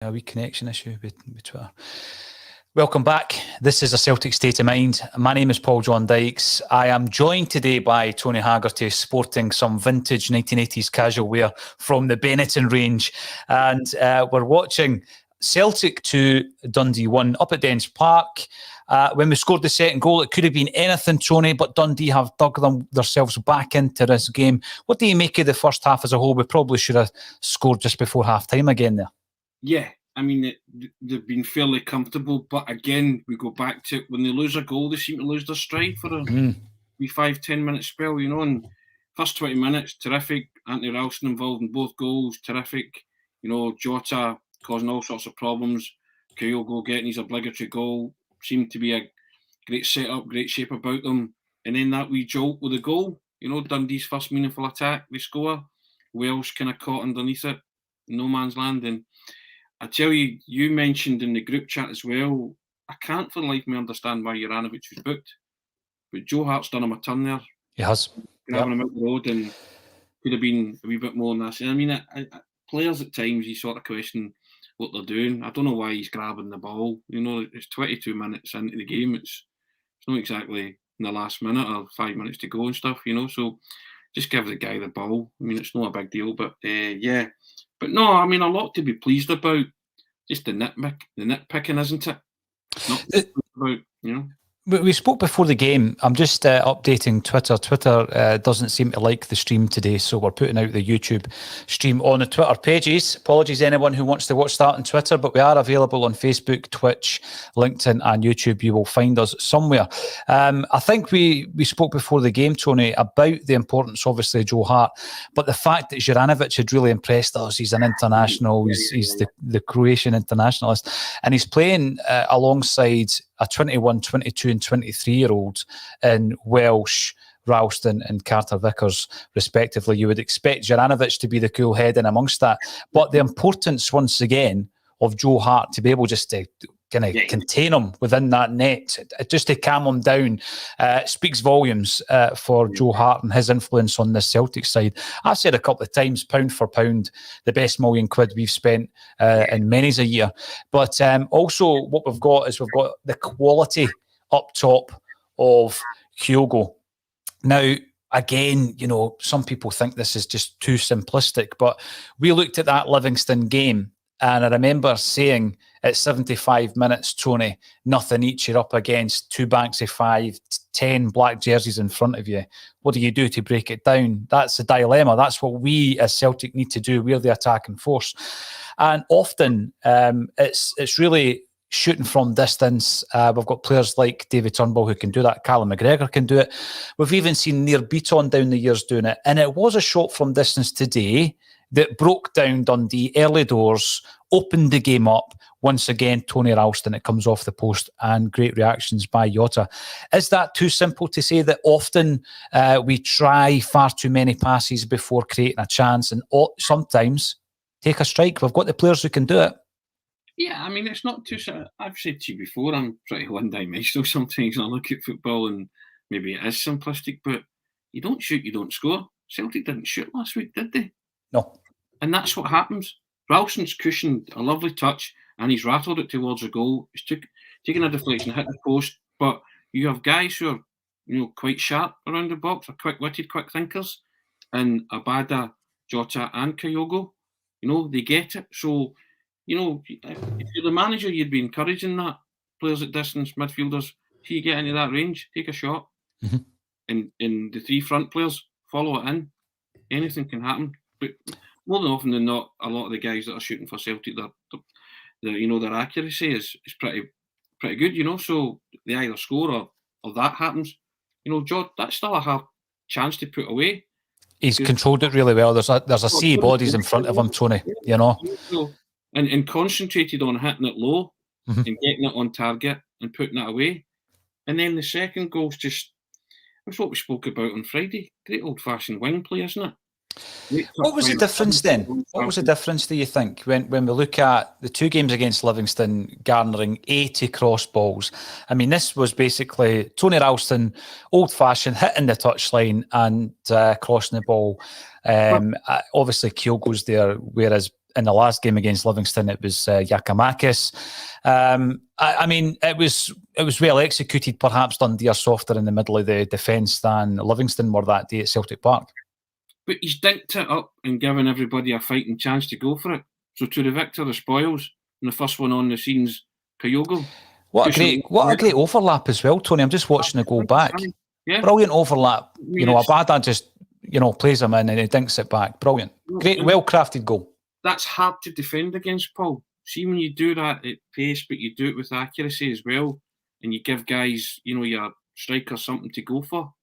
A wee connection issue with Twitter. Welcome back. This is A Celtic State of Mind. My name is Paul John Dykes. I am joined today by Tony Haggerty, sporting some vintage 1980s casual wear from the Benetton range. And we're watching Celtic 2, Dundee 1 up at Dens Park. When we scored the second goal, it could have been anything, Tony, but Dundee have dug themselves back into this game. What do you make of the first half as a whole? We probably should have scored just before half-time again there. Yeah, I mean, they've been fairly comfortable, but again, we go back to when they lose a goal, they seem to lose their stride for a wee 5-10 minute spell, and first 20 minutes, terrific. Anthony Ralston involved in both goals, terrific. Jota causing all sorts of problems. Kyogo getting his obligatory goal, seemed to be a great setup, great shape about them. And then that wee jolt with the goal, Dundee's first meaningful attack, they score. Welsh kind of caught underneath it, no man's land. And I tell you, you mentioned in the group chat as well, I can't for the life of me understand why Juranovic was booked. But Joe Hart's done him a turn there. He has. Grabbing him out the road and could have been a wee bit more than that. I mean, players at times, you sort of question what they're doing. I don't know why he's grabbing the ball. It's 22 minutes into the game. It's not exactly in the last minute or 5 minutes to go and stuff, So just give the guy the ball. I mean, it's not a big deal, but yeah. But no, I mean, a lot to be pleased about. Just the nitpicking, isn't it? Not about, We spoke before the game. I'm just updating Twitter. Twitter doesn't seem to like the stream today, so we're putting out the YouTube stream on the Twitter pages. Apologies anyone who wants to watch that on Twitter, but we are available on Facebook, Twitch, LinkedIn and YouTube. You will find us somewhere. I think we spoke before the game, Tony, about the importance, obviously, of Joe Hart, but the fact that Juranovic had really impressed us. He's an international. He's the Croatian internationalist, and he's playing alongside a 21, 22 and 23-year-old in Welsh, Ralston and Carter Vickers, respectively. You would expect Juranovic to be the cool head in amongst that. But the importance, once again, of Joe Hart to be able just to kind of contain him within that net, just to calm him down, speaks volumes for Joe Hart and his influence on the Celtic side. I've said a couple of times, pound for pound, the best £1 million we've spent in many's a year. But also what we've got is we've got the quality up top of Kyogo. Now, again, some people think this is just too simplistic, but we looked at that Livingston game, and I remember saying at 75 minutes, Tony, nothing each, you're up against 2 banks of 5, 10 black jerseys in front of you. What do you do to break it down? That's a dilemma. That's what we as Celtic need to do. We're the attacking force. And often it's really shooting from distance. We've got players like David Turnbull who can do that. Callum McGregor can do it. We've even seen Near Beaton down the years doing it. And it was a shot from distance today that broke down Dundee early doors, opened the game up. Once again, Tony Ralston, it comes off the post, and great reactions by Jota. Is that too simple to say that often we try far too many passes before creating a chance, and sometimes take a strike? We've got the players who can do it. Yeah, I mean, it's not too... I've said to you before, I'm pretty one-dimensional sometimes when I look at football, and maybe it is simplistic, but you don't shoot, you don't score. Celtic didn't shoot last week, did they? No. And that's what happens. Ralston's cushioned a lovely touch, and he's rattled it towards a goal. He's taken a deflection, hit the post, but you have guys who are quite sharp around the box, are quick-witted, quick thinkers, and Abada, Jota and Kyogo, they get it. So, if you're the manager, you'd be encouraging that. Players at distance, midfielders, if you get into that range, take a shot. Mm-hmm. And the 3 front players, follow it in. Anything can happen. But more than often than not, a lot of the guys that are shooting for Celtic, their accuracy is pretty good, so they either score or that happens. That's still a hard chance to put away. He's controlled it really well. There's a sea of bodies in front of him, Tony, And concentrated on hitting it low, mm-hmm. and getting it on target and putting it away. And then the second goal's just, that's what we spoke about on Friday. Great old-fashioned wing play, isn't it? What was the difference then? What was the difference, do you think, when we look at the 2 games against Livingston garnering 80 cross balls? I mean, this was basically Tony Ralston, old-fashioned, hitting the touchline and crossing the ball. Obviously, Kyogo's there, whereas in the last game against Livingston, it was Giakoumakis. I mean, it was well executed. Perhaps Dundee are softer in the middle of the defence than Livingston were that day at Celtic Park. But he's dinked it up and given everybody a fighting chance to go for it. So to the victor, the spoils, and the first one on the scene's Kyogo. What a great overlap as well, Tony. I'm just watching the goal back. Yeah. Brilliant overlap. You know, Abada just, you know, plays him in and he dinks it back. Brilliant. Great, well-crafted goal. That's hard to defend against, Paul. See, when you do that at pace, but you do it with accuracy as well, and you give guys, you know, your striker something to go for,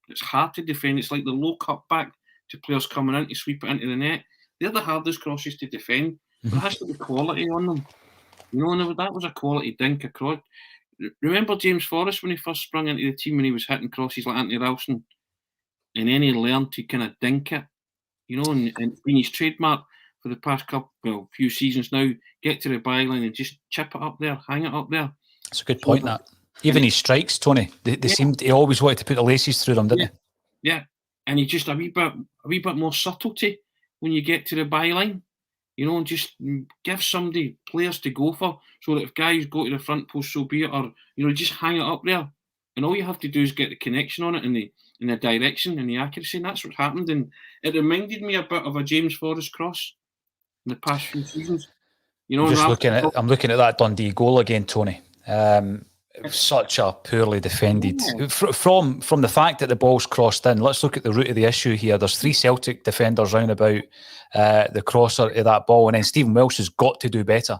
it's hard to defend. It's like the low cut back to players coming in to sweep it into the net. They're the hardest crosses to defend. But there has to be quality on them. You know, and that was a quality dink across. Remember James Forrest when he first sprung into the team and he was hitting crosses like Anthony Ralston? And then he learned to kind of dink it, you know, and it's been his trademark for the past few seasons now. Get to the byline and just chip it up there, hang it up there. That's a good point, that. Even his strikes, Tony, they seemed, he always wanted to put the laces through them, didn't he? Yeah, and he just a wee bit more subtlety when you get to the byline. You know, and just give somebody players to go for, so that if guys go to the front post, so be it, or, you know, just hang it up there. And all you have to do is get the connection on it and the direction and the accuracy, and that's what happened. And it reminded me a bit of a James Forrest cross in the past few seasons. You know, I'm looking at that Dundee goal again, Tony. Such a poorly defended. From the fact that the ball's crossed in, let's look at the root of the issue here. There's 3 Celtic defenders round about the crosser of that ball, and then Stephen Welsh has got to do better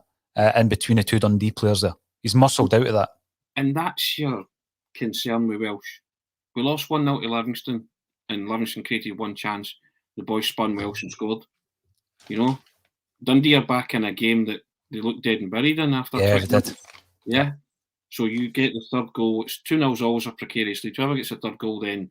in between the 2 Dundee players there. He's muscled out of that. And that's your concern with Welsh. We lost 1-0 to Livingston, and Livingston created one chance. The boys spun Welsh and scored. You know, Dundee are back in a game that they looked dead and buried in after. Yeah, they did. Yeah. So you get the third goal. It's 2-0's always a precarious lead. Whoever gets the third goal, then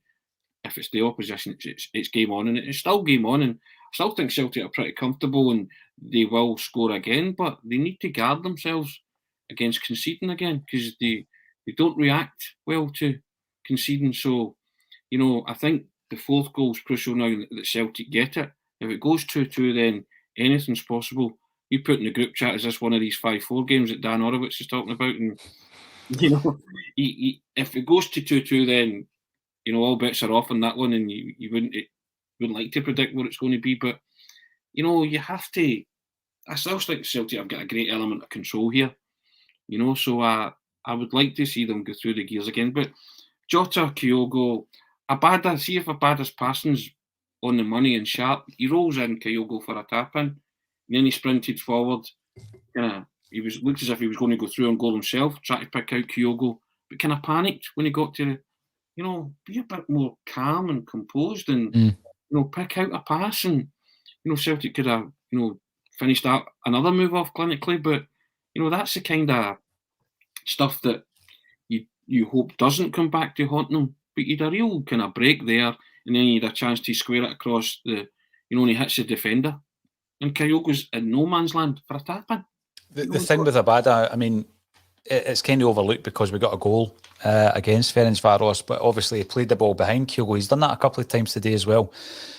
if it's the opposition, it's game on, and it's still game on. And I still think Celtic are pretty comfortable, and they will score again. But they need to guard themselves against conceding again, because they don't react well to conceding. So, you know, I think the fourth goal is crucial now that Celtic get it. If it goes 2-2, then anything's possible. You put in the group chat, is this one of these 5-4 games that Dan Horowitz is talking about? And you know, if it goes to 2-2, then, you know, all bets are off on that one, and you wouldn't like to predict what it's going to be. But, you know, you have to. I still think Celtic have got a great element of control here, you know. So I would like to see them go through the gears again. But Jota, Kyogo, Abada. See if Abada's passing's on the money and sharp. He rolls in Kyogo for a tap in, and then he sprinted forward. He looked as if he was going to go through and goal himself, try to pick out Kyogo, but kind of panicked when he got to, you know, be a bit more calm and composed and, you know, pick out a pass. And, you know, Celtic could have, you know, finished out another move off clinically, but, you know, that's the kind of stuff that you hope doesn't come back to haunt them. But you'd a real kind of break there, and then you'd a chance to square it across the, you know, and he hits the defender. And Kyogo's in no man's land for a tap-in. The thing with Abada, I mean, it's kind of overlooked because we got a goal against Ferencvaros, but obviously he played the ball behind Kyogo. He's done that a couple of times today as well.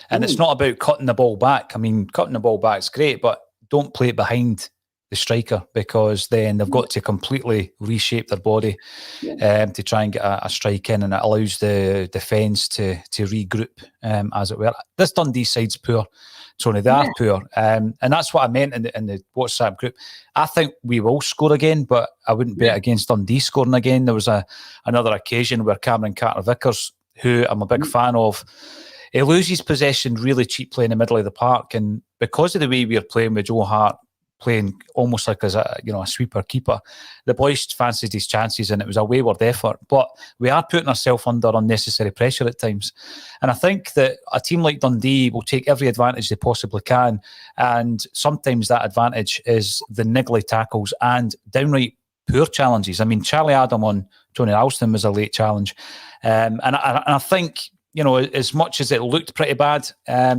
And it's not about cutting the ball back. I mean, cutting the ball back is great, but don't play it behind the striker, because then they've got to completely reshape their body to try and get a strike in, and it allows the defence to regroup, as it were. This Dundee side's poor. Tony, they are poor. And that's what I meant in the WhatsApp group. I think we will score again, but I wouldn't bet against Dundee scoring again. There was another occasion where Cameron Carter-Vickers, who I'm a big fan of, he loses possession really cheaply in the middle of the park. And because of the way we are playing with Joe Hart, playing almost like as a sweeper keeper, the boys fancied his chances, and it was a wayward effort. But we are putting ourselves under unnecessary pressure at times, and I think that a team like Dundee will take every advantage they possibly can, and sometimes that advantage is the niggly tackles and downright poor challenges. I mean, Charlie Adam on Tony Ralston was a late challenge, and I think, you know, as much as it looked pretty bad,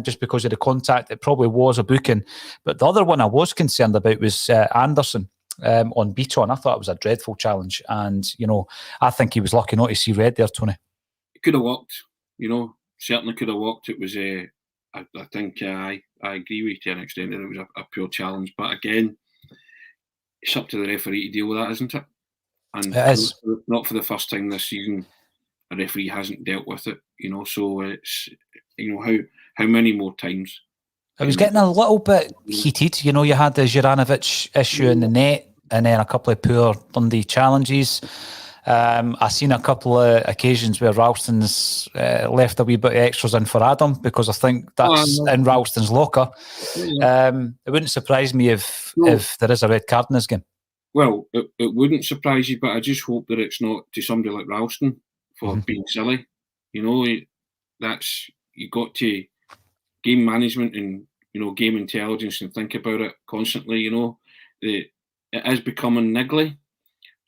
just because of the contact, it probably was a booking. But the other one I was concerned about was Anderson on Beaton. I thought it was a dreadful challenge. And, you know, I think he was lucky not to see red there, Tony. It could have worked, you know, certainly could have worked. It was a I think I agree with you to an extent that it was a poor challenge. But again, it's up to the referee to deal with that, isn't it? And It is. not for the first time this season, a referee hasn't dealt with it. So it's how many more times? It was getting a little bit heated. You had the Juranovic issue in the net, and then a couple of poor Dundee challenges. I've seen a couple of occasions where Ralston's left a wee bit of extras in for Adam, because I think that's in Ralston's locker. It wouldn't surprise me if there is a red card in this game. Well, it wouldn't surprise you, but I just hope that it's not to somebody like Ralston for being silly. That's, you got to game management and game intelligence and think about it constantly. It is becoming niggly.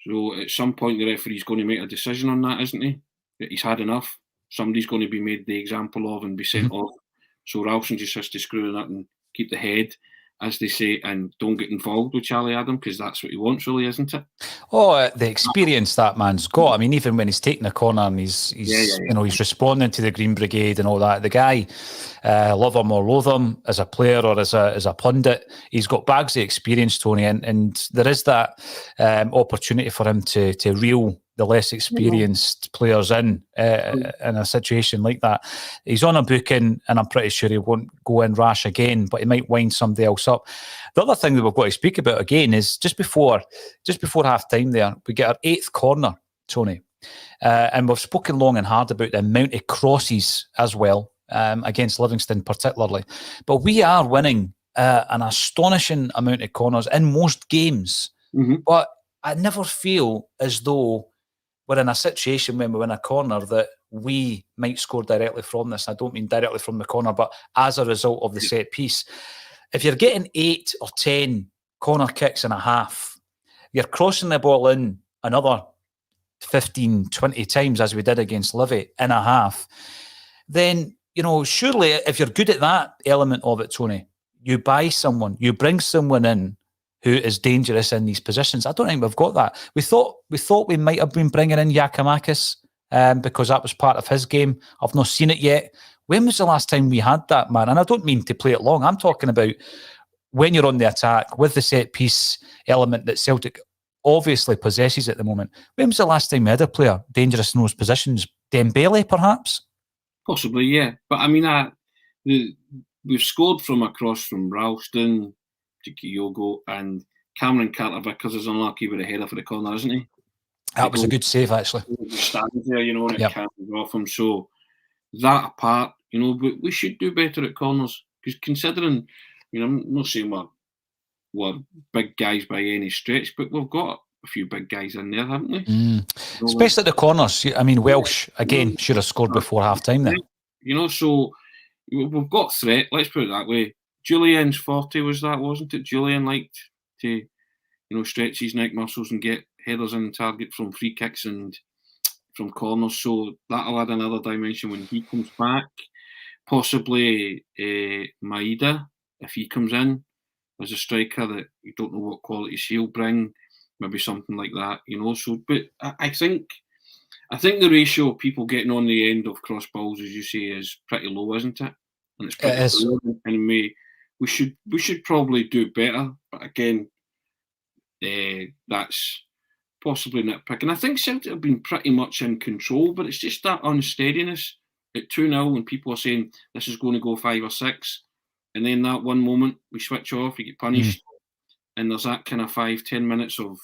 So at some point the referee's going to make a decision on that, isn't he? That he's had enough. Somebody's going to be made the example of and be sent off. So Ralston just has to screw it up and keep the head, as they say, and don't get involved with Charlie Adam, because that's what he wants, really, isn't it? Oh, the experience that man's got. I mean, even when he's taking a corner and he's he's responding to the Green Brigade and all that, the guy, love him or loathe him as a player or as a pundit, he's got bags of experience, Tony, and there is that opportunity for him to reel the less experienced players in a situation like that. He's on a booking, and I'm pretty sure he won't go in rash again, but he might wind somebody else up. The other thing that we've got to speak about again is just before half time there, we get our 8th corner, Tony. And we've spoken long and hard about the amount of crosses as well, against Livingston particularly. But we are winning an astonishing amount of corners in most games. But I never feel as though we're in a situation when we win a corner that we might score directly from this. I don't mean directly from the corner, but as a result of the set piece. If you're getting 8 or 10 corner kicks in a half, you're crossing the ball in another 15, 20 times, as we did against Livy, in a half, then, surely if you're good at that element of it, Tony, you buy someone, you bring someone in who is dangerous in these positions. I don't think we've got that. We thought we might have been bringing in Giakoumakis because that was part of his game. I've not seen it yet. When was the last time we had that, man? And I don't mean to play it long. I'm talking about when you're on the attack with the set piece element that Celtic obviously possesses at the moment. When was the last time we had a player dangerous in those positions? Dembele, perhaps? Possibly, yeah. But I mean, we've scored from across from Ralston to Kyogo, and Cameron Carter-Vickers is unlucky with a header for the corner, isn't he? That was a good save, actually. He stands there, and it carries off him. So that apart, we should do better at corners, because considering, I'm not saying we're big guys by any stretch, but we've got a few big guys in there, haven't we? Especially at the corners. I mean, Welsh, again, should have scored before half-time there. So we've got threat, let's put it that way. Julian's 40 was that, wasn't it? Julian liked to, stretch his neck muscles and get headers in target from free kicks and from corners. So that'll add another dimension when he comes back. Possibly Maeda, if he comes in as a striker, that you don't know what qualities he'll bring. Maybe something like that, So, but I think the ratio of people getting on the end of cross balls, as you say, is pretty low, isn't it? And it's pretty low, and we should probably do better. But again, that's possibly nitpicking. I think Celtic have been pretty much in control, but it's just that unsteadiness at 2-0 when people are saying this is going to go 5 or 6, and then that one moment we switch off, you get punished, and there's that kind of 5-10 minutes of,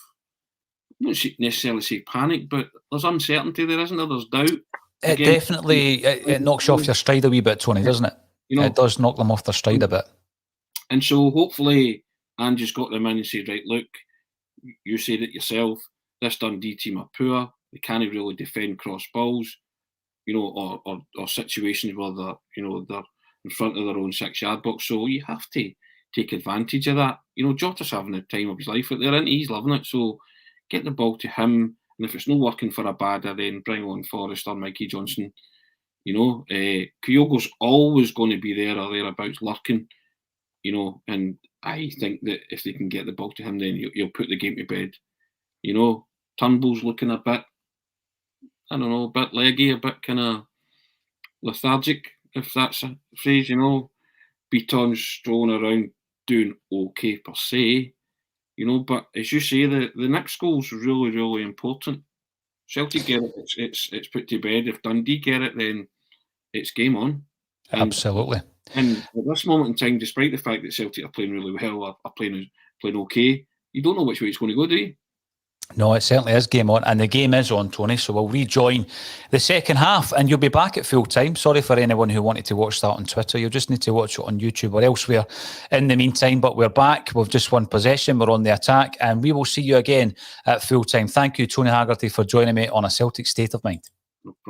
I wouldn't necessarily say panic, but there's uncertainty there, isn't there? There's doubt. It definitely it knocks you off your stride a wee bit, Tony, doesn't it? It does knock them off their stride a bit. And so hopefully Andrew's got them in and said, right, look, you said it yourself, this Dundee team are poor, they can't really defend cross balls, or situations where they're in front of their own 6-yard box. So you have to take advantage of that. Jota's having the time of his life out there, and he's loving it. So get the ball to him, and if it's not working for Abada, then bring on Forrest or Mikey Johnson. Kyogo's always going to be there or thereabouts lurking, and I think that if they can get the ball to him, then you'll put the game to bed. Turnbull's looking a bit, I don't know, a bit leggy, a bit kind of lethargic, if that's a phrase, Beaton's strolling around doing okay per se, but as you say, the next goal's really, really important. Celtic get it, it's put to bed. If Dundee get it, then it's game on. Absolutely. And at this moment in time, despite the fact that Celtic are playing really well, are playing okay, you don't know which way it's going to go, do you? No, it certainly is game on, and the game is on, Tony, so we'll rejoin the second half and you'll be back at full time. Sorry for anyone who wanted to watch that on Twitter. You'll just need to watch it on YouTube or elsewhere in the meantime, but we're back. We've just won possession. We're on the attack, and we will see you again at full time. Thank you, Tony Haggerty, for joining me on A Celtic State of Mind.